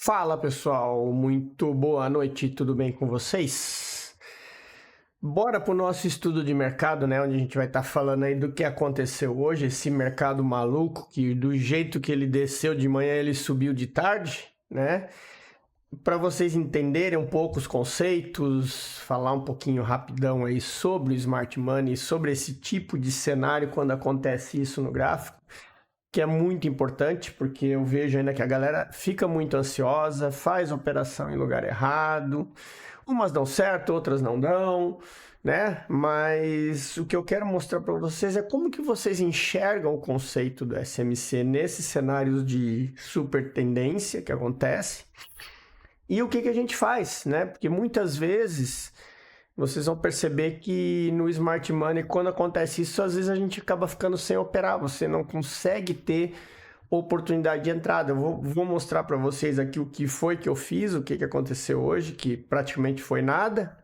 Fala pessoal, muito boa noite, tudo bem com vocês? Bora para o nosso estudo de mercado, né? Onde a gente vai estar falando aí do que aconteceu hoje, esse mercado maluco, que do jeito que ele desceu de manhã, ele subiu de tarde, né? Para vocês entenderem um pouco os conceitos, falar um pouquinho rapidão aí sobre o Smart Money, sobre esse tipo de cenário quando acontece isso no gráfico, que é muito importante, porque eu vejo ainda que a galera fica muito ansiosa, faz operação em lugar errado, umas dão certo, outras não dão, né? Mas o que eu quero mostrar para vocês é como que vocês enxergam o conceito do SMC nesses cenários de super tendência que acontece e o que a gente faz, né? Porque muitas vezes vocês vão perceber que no Smart Money, quando acontece isso, às vezes a gente acaba ficando sem operar, você não consegue ter oportunidade de entrada. Eu vou mostrar para vocês aqui o que foi que eu fiz, o que aconteceu hoje, que praticamente foi nada.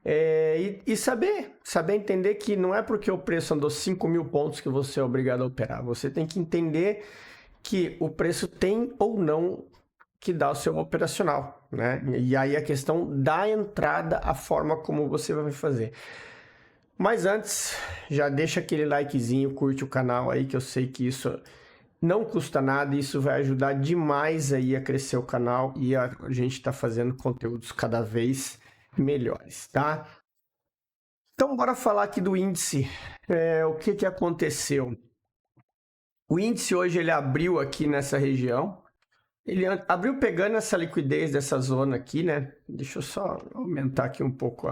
E saber entender que não é porque o preço andou 5.000 pontos que você é obrigado a operar. Você tem que entender que o preço tem ou não que dá o seu operacional, né? E aí a questão da entrada, a forma como você vai fazer. Mas antes, já deixa aquele likezinho, curte o canal aí, que eu sei que isso não custa nada, isso vai ajudar demais aí a crescer o canal e a gente tá fazendo conteúdos cada vez melhores, tá? Então, bora falar aqui do índice. O que aconteceu? O índice hoje ele abriu aqui nessa região. Ele abriu pegando essa liquidez dessa zona aqui, né? Deixa eu só aumentar aqui um pouco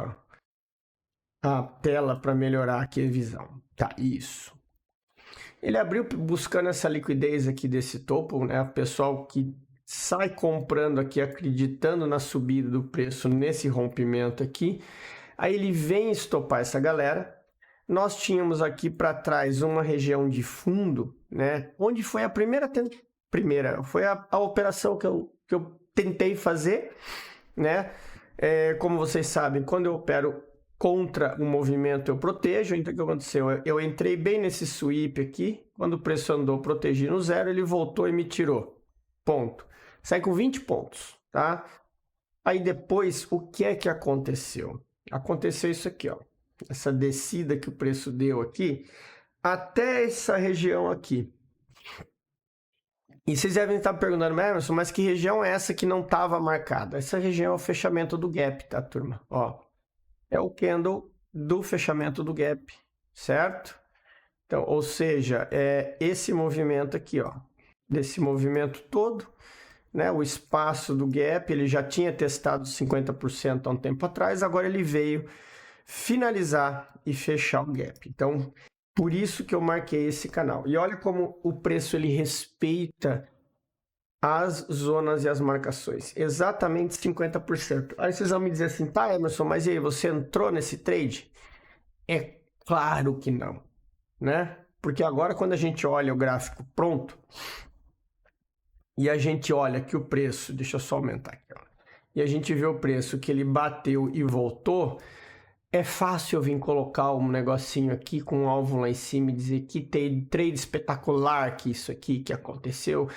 a tela para melhorar aqui a visão. Tá, isso. Ele abriu buscando essa liquidez aqui desse topo, né? O pessoal que sai comprando aqui, acreditando na subida do preço nesse rompimento aqui. Aí ele vem estopar essa galera. Nós tínhamos aqui para trás uma região de fundo, né? Onde foi a primeira foi a operação que eu tentei fazer, né? Como vocês sabem, quando eu opero contra o movimento, eu protejo. Então, o que aconteceu? Eu entrei bem nesse sweep aqui, quando o preço andou, protegi no zero, ele voltou e me tirou. Ponto. Sai com 20 pontos, tá? Aí depois, o que é que aconteceu? Aconteceu isso aqui, ó. Essa descida que o preço deu aqui, até essa região aqui. E vocês devem estar perguntando, Emerson, mas que região é essa que não estava marcada? Essa região é o fechamento do gap, tá, turma? Ó, é o candle do fechamento do gap, certo? Então, ou seja, é esse movimento aqui, ó, desse movimento todo, né? O espaço do gap, ele já tinha testado 50% há um tempo atrás, agora ele veio finalizar e fechar o gap. Então, por isso que eu marquei esse canal. E olha como o preço ele respeita as zonas e as marcações. Exatamente 50%. Aí vocês vão me dizer assim, tá, Emerson, mas e aí, você entrou nesse trade? É claro que não, né? Porque agora quando a gente olha o gráfico pronto e a gente olha que o preço, deixa eu só aumentar aqui, ó, e a gente vê o preço que ele bateu e voltou, é fácil eu vir colocar um negocinho aqui com um alvo lá em cima e dizer que trade espetacular que isso aqui que aconteceu,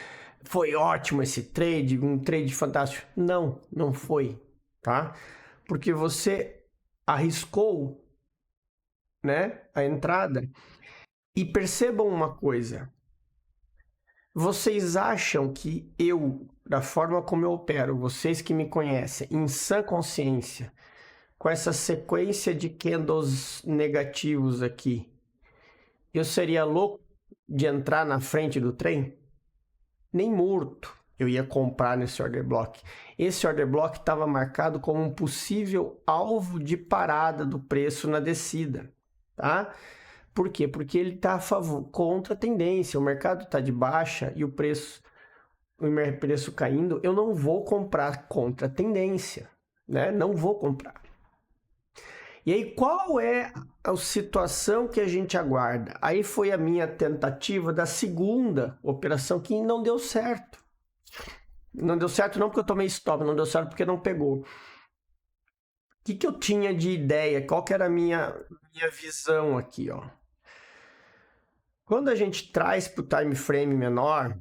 foi ótimo esse trade, um trade fantástico. Não, não foi, tá? Porque você arriscou, né, a entrada. E percebam uma coisa, vocês acham que eu, da forma como eu opero, vocês que me conhecem, em sã consciência, com essa sequência de candles negativos aqui, eu seria louco de entrar na frente do trem? Nem morto eu ia comprar nesse order block. Esse order block estava marcado como um possível alvo de parada do preço na descida, tá? Por quê? Porque ele está contra a tendência, o mercado está de baixa e o preço caindo, eu não vou comprar contra a tendência, né? Não vou comprar. E aí, qual é a situação que a gente aguarda? Aí foi a minha tentativa da segunda operação que não deu certo. Não deu certo não porque eu tomei stop, não deu certo porque não pegou. O que eu tinha de ideia? Qual que era a minha visão aqui, ó? Quando a gente traz para o time frame menor,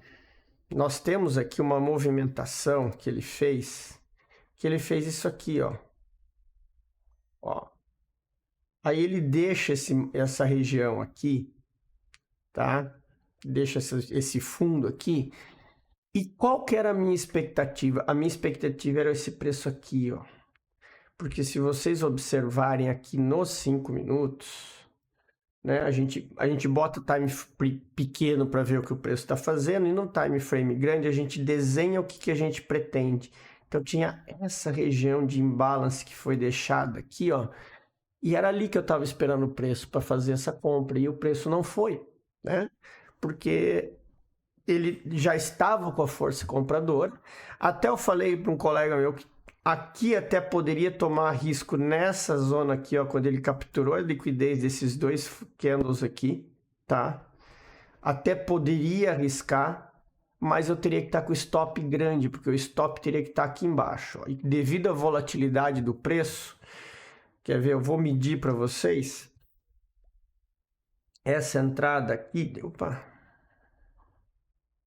nós temos aqui uma movimentação que ele fez isso aqui, ó. Aí ele deixa essa região aqui, tá? Deixa esse fundo aqui. E qual que era a minha expectativa? A minha expectativa era esse preço aqui, ó. Porque se vocês observarem aqui nos 5 minutos, né, a gente bota o time pequeno para ver o que o preço está fazendo, e no time frame grande a gente desenha o que a gente pretende. Então tinha essa região de imbalance que foi deixada aqui, ó, e era ali que eu estava esperando o preço para fazer essa compra, e o preço não foi, né? Porque ele já estava com a força compradora. Até eu falei para um colega meu que aqui até poderia tomar risco nessa zona aqui, ó, quando ele capturou a liquidez desses dois candles aqui, tá? Até poderia arriscar, mas eu teria que estar com o stop grande, porque o stop teria que estar aqui embaixo, ó. E devido à volatilidade do preço, quer ver, eu vou medir para vocês essa entrada aqui,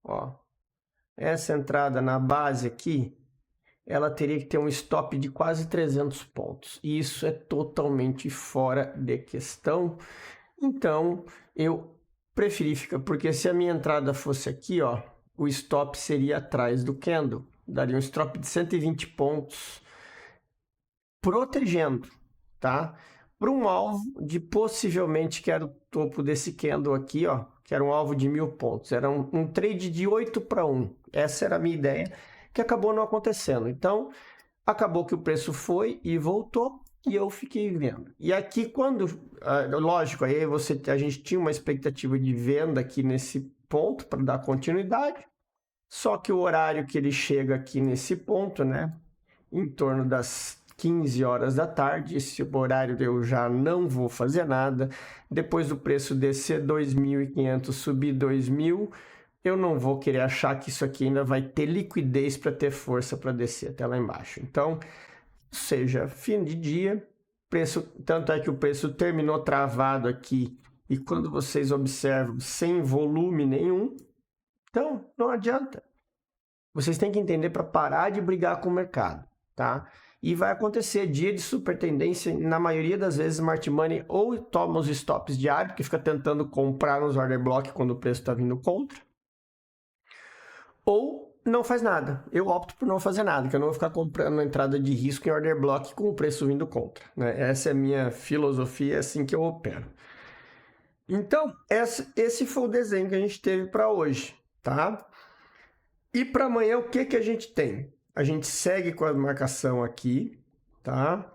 ó, essa entrada na base aqui, ela teria que ter um stop de quase 300 pontos. E isso é totalmente fora de questão. Então, eu preferi ficar, porque se a minha entrada fosse aqui, ó, o stop seria atrás do candle. Daria um stop de 120 pontos, protegendo, tá? Para um alvo de possivelmente, que era o topo desse candle aqui, ó, que era um alvo de 1.000 pontos. Era um trade de 8-1. Essa era a minha ideia, que acabou não acontecendo. Então, acabou que o preço foi e voltou, e eu fiquei vendo. E aqui, quando, lógico, aí a gente tinha uma expectativa de venda aqui nesse ponto para dar continuidade, só que o horário que ele chega aqui nesse ponto, né, em torno das 15 horas da tarde, esse horário eu já não vou fazer nada. Depois do preço descer 2.500, subir 2.000, eu não vou querer achar que isso aqui ainda vai ter liquidez para ter força para descer até lá embaixo. Então, seja fim de dia, preço, tanto é que o preço terminou travado aqui, e quando vocês observam, sem volume nenhum, então não adianta. Vocês têm que entender para parar de brigar com o mercado, tá? E vai acontecer dia de super tendência, na maioria das vezes Smart Money ou toma os stops diários, que fica tentando comprar nos order block quando o preço está vindo contra, ou não faz nada. Eu opto por não fazer nada, que eu não vou ficar comprando entrada de risco em order block com o preço vindo contra, né? Essa é a minha filosofia, é assim que eu opero. Então, esse foi o desenho que a gente teve para hoje, tá? E para amanhã, o que a gente tem? A gente segue com a marcação aqui, tá?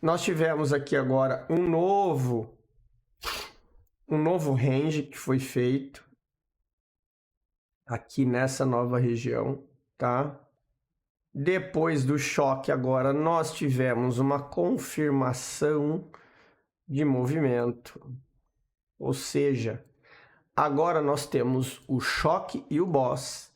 Nós tivemos aqui agora um novo range que foi feito aqui nessa nova região, tá? Depois do choque agora, nós tivemos uma confirmação de movimento, ou seja, agora nós temos o choque e o boss.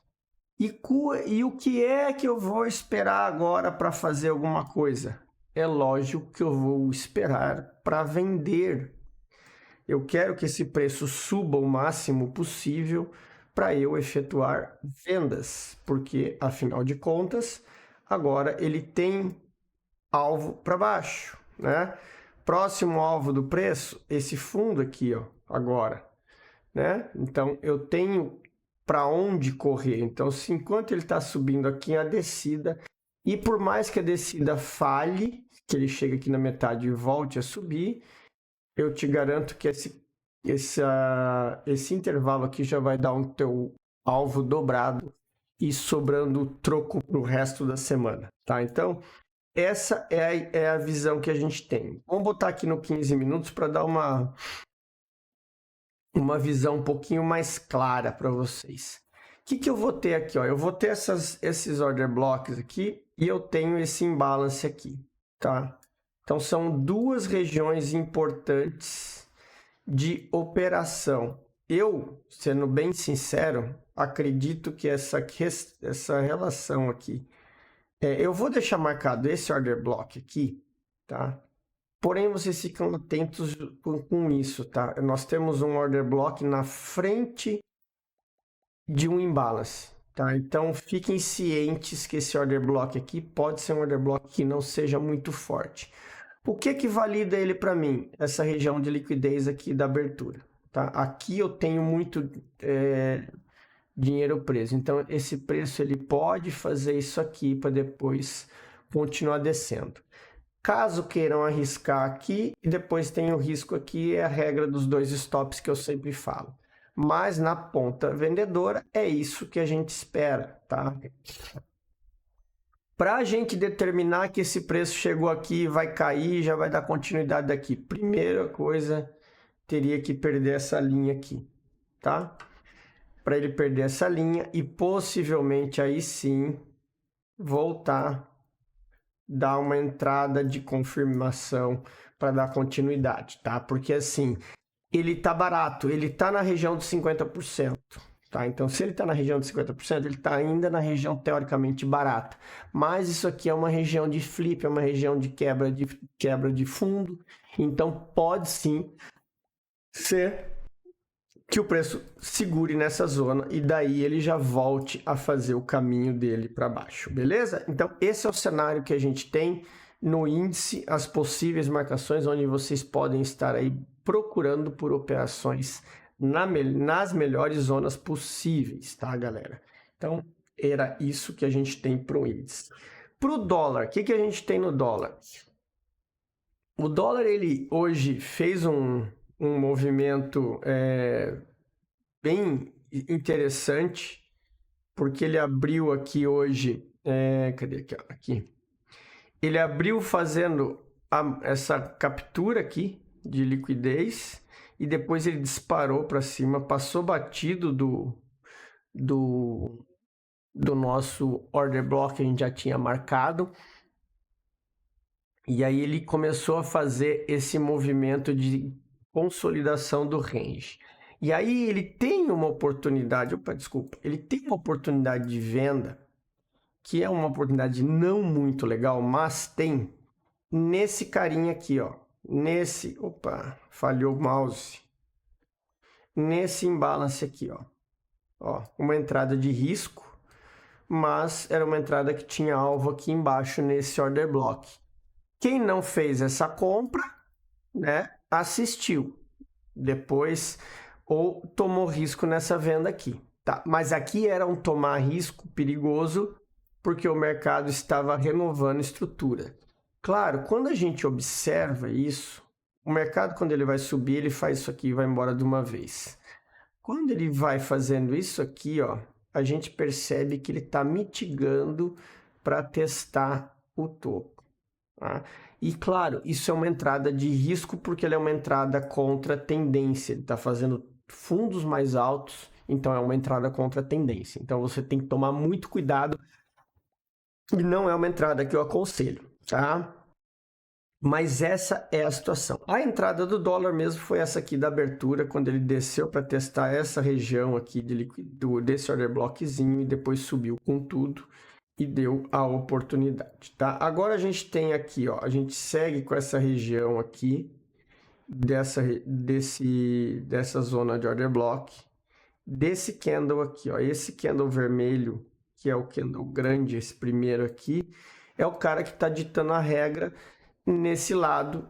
E o que é que eu vou esperar agora para fazer alguma coisa? É lógico que eu vou esperar para vender. Eu quero que esse preço suba o máximo possível para eu efetuar vendas, porque afinal de contas, agora ele tem alvo para baixo, né? Próximo alvo do preço, esse fundo aqui, ó, agora, né? Então eu tenho para onde correr. Então, se enquanto ele está subindo aqui a descida, e por mais que a descida falhe, que ele chegue aqui na metade e volte a subir, eu te garanto que esse intervalo aqui já vai dar um teu alvo dobrado e sobrando troco para o resto da semana, tá? Então, essa é a visão que a gente tem. Vamos botar aqui no 15 minutos para dar uma visão um pouquinho mais clara para vocês. O que eu vou ter aqui? Ó? Eu vou ter esses order blocks aqui e eu tenho esse imbalance aqui, tá? Então, são duas regiões importantes de operação. Eu, sendo bem sincero, acredito que essa relação aqui, eu vou deixar marcado esse order block aqui, tá? Porém, vocês ficam atentos com isso, tá? Nós temos um order block na frente de um imbalance, tá? Então fiquem cientes que esse order block aqui pode ser um order block que não seja muito forte. O que que valida ele para mim? Essa região de liquidez aqui da abertura, tá? Aqui eu tenho muito dinheiro preso, então esse preço ele pode fazer isso aqui para depois continuar descendo. Caso queiram arriscar aqui, e depois tem o risco aqui, é a regra dos 2 stops que eu sempre falo. Mas na ponta vendedora é isso que a gente espera, tá? Para a gente determinar que esse preço chegou aqui, vai cair, já vai dar continuidade daqui. Primeira coisa, teria que perder essa linha aqui, tá? Para ele perder essa linha e possivelmente aí sim voltar, dar uma entrada de confirmação para dar continuidade, tá? Porque assim, ele tá barato, ele tá na região de 50%, tá? Então, se ele tá na região de 50%, ele tá ainda na região teoricamente barata. Mas isso aqui é uma região de flip, é uma região de quebra de fundo. Então, pode sim ser que o preço segure nessa zona e daí ele já volte a fazer o caminho dele para baixo, beleza? Então, esse é o cenário que a gente tem no índice, as possíveis marcações onde vocês podem estar aí procurando por operações nas melhores zonas possíveis, tá, galera? Então, era isso que a gente tem para o índice. Para o dólar, o que a gente tem no dólar? O dólar, ele hoje fez um movimento bem interessante, porque ele abriu aqui hoje, cadê aqui? Ele abriu fazendo essa captura aqui de liquidez e depois ele disparou para cima, passou batido do nosso order block que a gente já tinha marcado. E aí ele começou a fazer esse movimento de consolidação do range. E aí ele tem uma oportunidade, ele tem uma oportunidade de venda, que é uma oportunidade não muito legal, mas tem nesse carinha aqui, ó. Falhou o mouse. Nesse imbalance aqui, ó. Uma entrada de risco, mas era uma entrada que tinha alvo aqui embaixo nesse order block. Quem não fez essa compra, né, assistiu depois ou tomou risco nessa venda aqui, tá? Mas aqui era um tomar risco perigoso porque o mercado estava renovando estrutura. Claro, quando a gente observa isso, o mercado, quando ele vai subir, ele faz isso aqui e vai embora de uma vez. Quando ele vai fazendo isso aqui, ó, a gente percebe que ele está mitigando para testar o topo. Tá? E claro, isso é uma entrada de risco porque ele é uma entrada contra tendência. Ele está fazendo fundos mais altos, então é uma entrada contra tendência. Então você tem que tomar muito cuidado e não é uma entrada que eu aconselho, tá? Mas essa é a situação. A entrada do dólar mesmo foi essa aqui da abertura, quando ele desceu para testar essa região aqui desse order blockzinho e depois subiu com tudo e deu a oportunidade, tá? Agora a gente tem aqui, ó, a gente segue com essa região aqui dessa zona de order block, desse candle aqui, ó, esse candle vermelho, que é o candle grande, esse primeiro aqui, é o cara que está ditando a regra nesse lado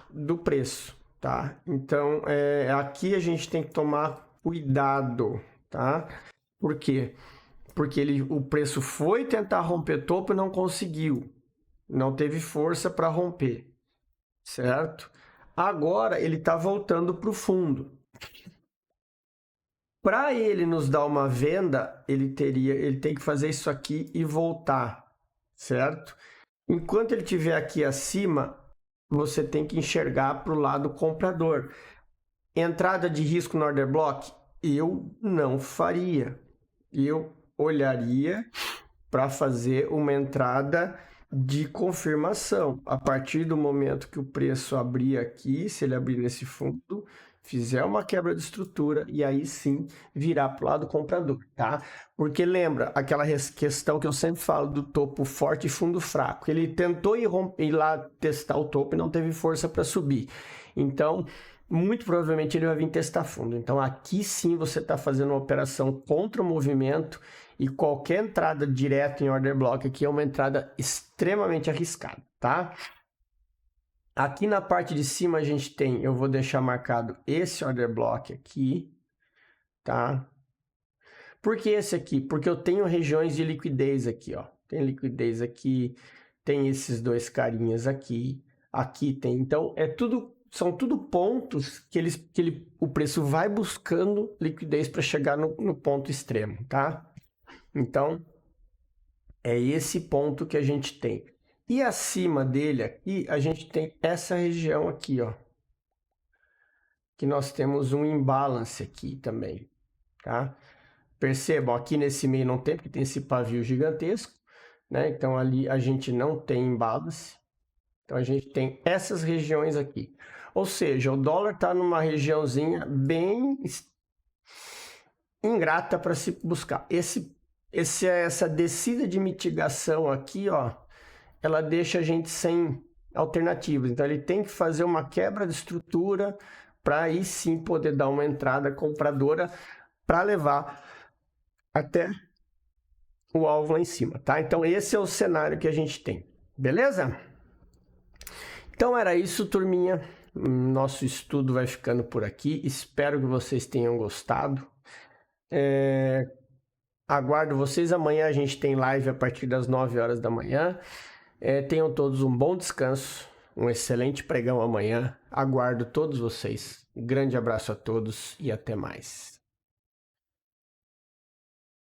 do preço, tá? Então, aqui a gente tem que tomar cuidado, tá? Por quê? Porque o preço foi tentar romper topo e não conseguiu. Não teve força para romper, certo? Agora ele está voltando para o fundo. Para ele nos dar uma venda, ele tem que fazer isso aqui e voltar, certo? Enquanto ele estiver aqui acima, você tem que enxergar para o lado comprador. Entrada de risco no order block? Eu não faria. Eu olharia para fazer uma entrada de confirmação. A partir do momento que o preço abrir aqui, se ele abrir nesse fundo, fizer uma quebra de estrutura e aí sim virar para o lado comprador, tá? Porque lembra aquela questão que eu sempre falo do topo forte e fundo fraco. Ele tentou ir lá testar o topo e não teve força para subir. Então, muito provavelmente ele vai vir testar fundo. Então, aqui sim você está fazendo uma operação contra o movimento E qualquer entrada direta em order block aqui é uma entrada extremamente arriscada, tá? Aqui na parte de cima a gente tem, eu vou deixar marcado esse order block aqui, tá? Por que esse aqui? Porque eu tenho regiões de liquidez aqui, ó. Tem liquidez aqui, tem esses dois carinhas aqui, aqui tem. Então, são tudo pontos que o preço vai buscando liquidez para chegar no ponto extremo, tá? Então, é esse ponto que a gente tem. E acima dele aqui, a gente tem essa região aqui, ó. Que nós temos um imbalance aqui também, tá? Percebam, aqui nesse meio não tem, porque tem esse pavio gigantesco, né? Então, ali a gente não tem imbalance. Então, a gente tem essas regiões aqui. Ou seja, o dólar está numa regiãozinha bem ingrata para se buscar. Essa descida de mitigação aqui, ó, ela deixa a gente sem alternativas. Então, ele tem que fazer uma quebra de estrutura para aí sim poder dar uma entrada compradora para levar até o alvo lá em cima, tá? Então, esse é o cenário que a gente tem, beleza? Então, era isso, turminha. Nosso estudo vai ficando por aqui. Espero que vocês tenham gostado. Aguardo vocês. Amanhã a gente tem live a partir das 9 horas da manhã. Tenham todos um bom descanso, um excelente pregão amanhã. Aguardo todos vocês. Grande abraço a todos e até mais.